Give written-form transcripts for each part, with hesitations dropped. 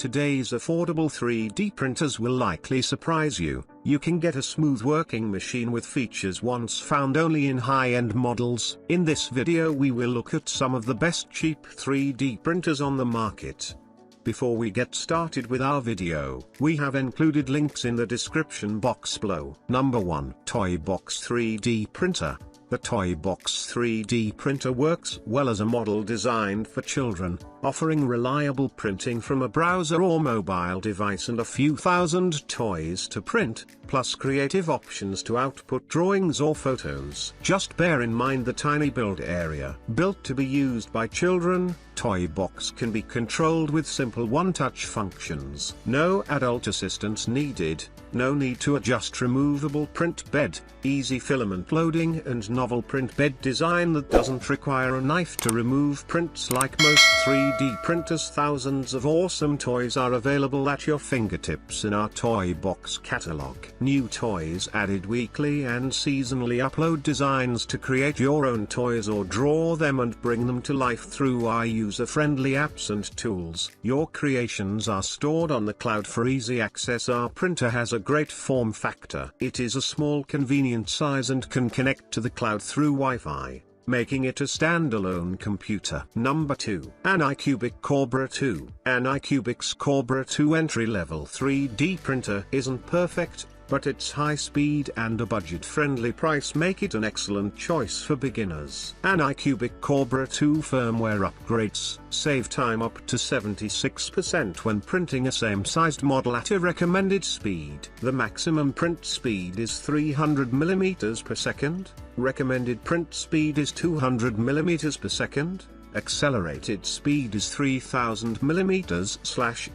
Today's affordable 3D printers will likely surprise you. You can get a smooth working machine with features once found only in high-end models. In this video we will look at some of the best cheap 3D printers on the market. Before we get started with our video, we have included links in the description box below. Number 1. Toybox 3D Printer. The Toybox 3D printer works well as a model designed for children, offering reliable printing from a browser or mobile device and a few thousand toys to print, plus creative options to output drawings or photos. Just bear in mind the tiny build area. Built to be used by children, Toybox can be controlled with simple one-touch functions. No adult assistance needed, no need to adjust removable print bed, easy filament loading and novel print bed design that doesn't require a knife to remove prints like most 3D printers. Thousands of awesome toys are available at your fingertips in our Toybox catalog. New toys added weekly and seasonally. Upload designs to create your own toys or draw them and bring them to life through our user-friendly apps and tools. Your creations are stored on the cloud for easy access. Our printer has a great form factor. It is a small convenient size and can connect to the cloud through Wi-Fi, making it a standalone computer. Number 2. Anycubic Kobra 2. Anycubic's Kobra 2 entry-level 3D printer isn't perfect, but its high speed and a budget-friendly price make it an excellent choice for beginners. Anycubic Kobra 2 firmware upgrades save time up to 76% when printing a same-sized model at a recommended speed. The maximum print speed is 300 mm per second, recommended print speed is 200 mm per second, accelerated speed is 3000 mm/s².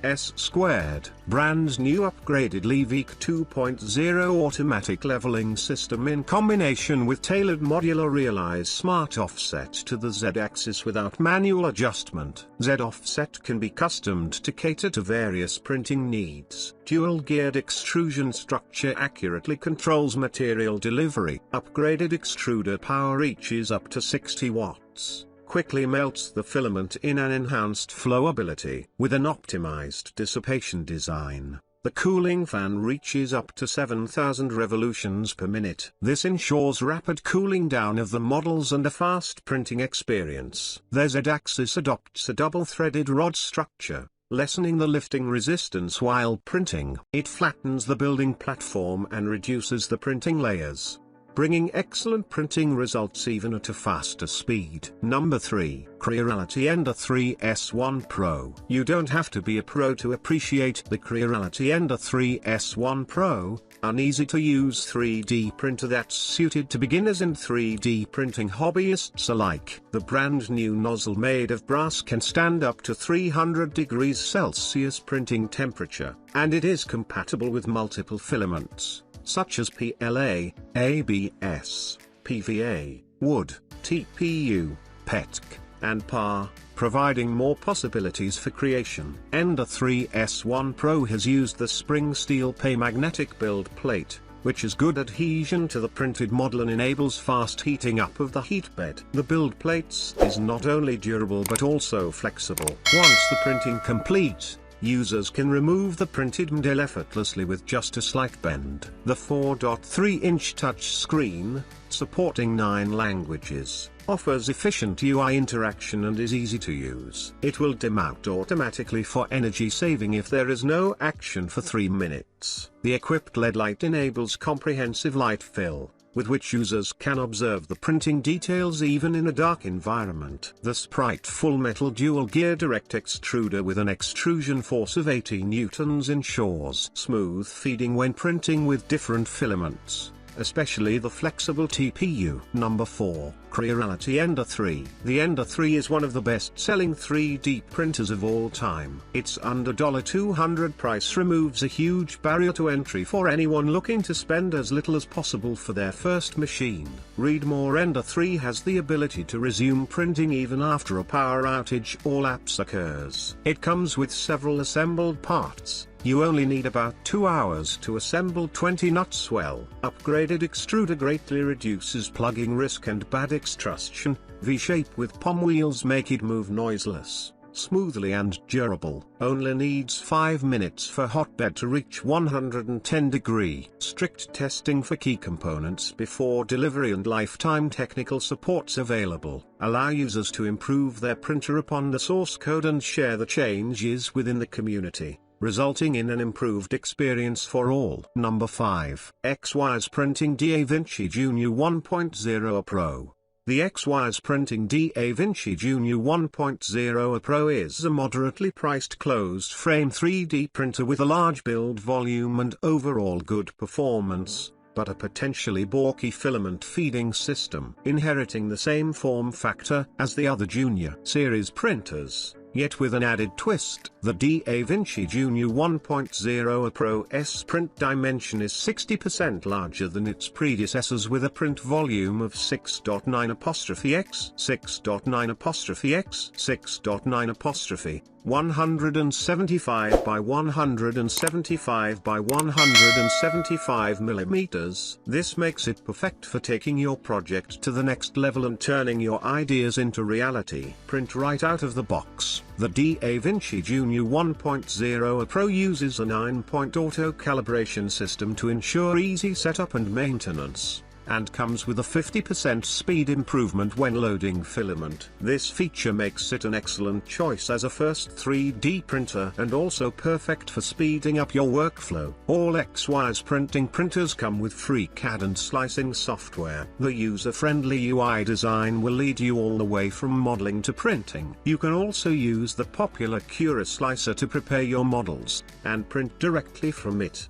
Brand new upgraded Levic 2.0 automatic leveling system in combination with tailored modular realize smart offset to the Z-axis without manual adjustment. Z-offset can be customed to cater to various printing needs. Dual-geared extrusion structure accurately controls material delivery. Upgraded extruder power reaches up to 60 watts. Quickly melts the filament in an enhanced flowability. With an optimized dissipation design, the cooling fan reaches up to 7,000 revolutions per minute. This ensures rapid cooling down of the models and a fast printing experience. The Z-axis adopts a double-threaded rod structure, lessening the lifting resistance while printing. It flattens the building platform and reduces the printing layers, bringing excellent printing results even at a faster speed. Number 3. Creality Ender-3 S1 Pro. You don't have to be a pro to appreciate the Creality Ender-3 S1 Pro, an easy-to-use 3D printer that's suited to beginners and 3D printing hobbyists alike. The brand new nozzle made of brass can stand up to 300 degrees Celsius printing temperature, and it is compatible with multiple filaments, such as PLA, ABS, PVA, wood, TPU, PETC, and PAR, providing more possibilities for creation. Ender-3 S1 Pro has used the spring steel pay magnetic build plate, which has good adhesion to the printed model and enables fast heating up of the heat bed. The build plates is not only durable but also flexible. Once the printing complete, users can remove the printed model effortlessly with just a slight bend. The 4.3-inch touchscreen, supporting 9 languages, offers efficient UI interaction and is easy to use. It will dim out automatically for energy saving if there is no action for 3 minutes. The equipped LED light enables comprehensive light fill, with which users can observe the printing details even in a dark environment. The Sprite full metal dual-gear direct extruder with an extrusion force of 80 newtons ensures smooth feeding when printing with different filaments, especially the flexible TPU. Number 4. Creality Ender-3. The Ender-3 is one of the best-selling 3D printers of all time. Its under $200 price removes a huge barrier to entry for anyone looking to spend as little as possible for their first machine. Read more. Ender-3 has the ability to resume printing even after a power outage or lapse occurs. It comes with several assembled parts. You only need about 2 hours to assemble 20 nuts well. Upgraded extruder greatly reduces plugging risk and bad extrusion. V-shape with POM wheels make it move noiseless. smoothly and durable. Only needs 5 minutes for hotbed to reach 110 degree. Strict testing for key components before delivery and lifetime technical supports available. Allow users to improve their printer upon the source code and share the changes within the community, resulting in an improved experience for all. Number 5. XYZprinting da Vinci Jr 1.0 Pro. The XYZprinting da Vinci Jr 1.0 Pro is a moderately priced closed-frame 3D printer with a large build volume and overall good performance, but a potentially bulky filament feeding system. Inheriting the same form factor as the other Junior series printers, yet with an added twist, the da Vinci Jr 1.0 Pro S print dimension is 60% larger than its predecessors with a print volume of 6.9x 6.9x 6.9 175 by 175 by 175 millimeters. This makes it perfect for taking your project to the next level and turning your ideas into reality. Print right out of the box. The da Vinci Jr 1.0 Pro uses a 9-point auto calibration system to ensure easy setup and maintenance, and comes with a 50% speed improvement when loading filament. This feature makes it an excellent choice as a first 3D printer and also perfect for speeding up your workflow. All XYZprinting printers come with free CAD and slicing software. The user-friendly UI design will lead you all the way from modeling to printing. You can also use the popular Cura slicer to prepare your models and print directly from it.